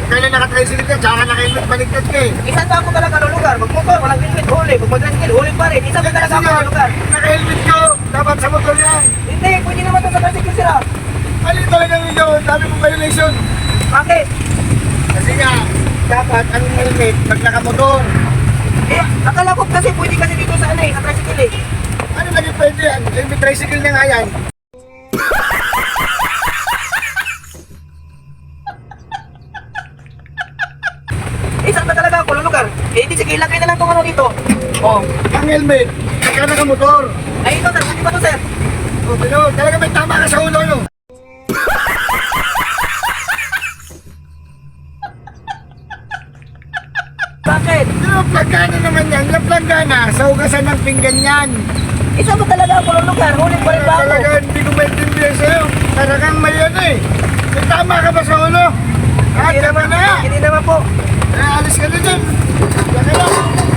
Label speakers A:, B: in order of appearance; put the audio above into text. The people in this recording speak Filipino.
A: kailan nakatricycle ka, tsaka naka-helmet, baliktad ka eh.
B: Isan ba ako talaga ng lugar? Magmotor, walang helmet, huli. Pag mag-tricycle, huli pa rin. Isan ba talaga ako ng lugar?
A: Naka-helmet ko, dapat sa motor yan.
B: Hindi, pwede naman ito sa tricycle sila.
A: Mali talaga nito, dami mong violation.
B: Bakit?
A: Kasi nga, dapat ang helmet pag nakamotor.
B: Eh, akala ko kasi pwede kasi dito sa ano eh, sa tricycle eh.
A: Ano naging pwede yan? Helmet tricycle na nga yan.
B: Isan ba talaga ako ng lugar? Eh, di sige, ilagay na lang itong ano dito. Oh.
A: Ang helmet, pagka nakamotor.
B: Ay, ito sir, pwede ba ito sir?
A: O, pero talaga may tama ka sa ulo, no?
B: Bakit?
A: Pero planggana naman yan, yung planggana, sa ugasan ng pinggan yan.
B: Isan ba talaga ako ng lugar? Huli pa rin ba ako?
A: Talaga hindi ko maintindihan sa'yo. Talagang may ano eh. May tama ka ba sa ulo?
B: Hindi
A: Tama
B: naman,
A: na.
B: hindi naman po.
A: Alis ka na dyan. Diyan ka lang.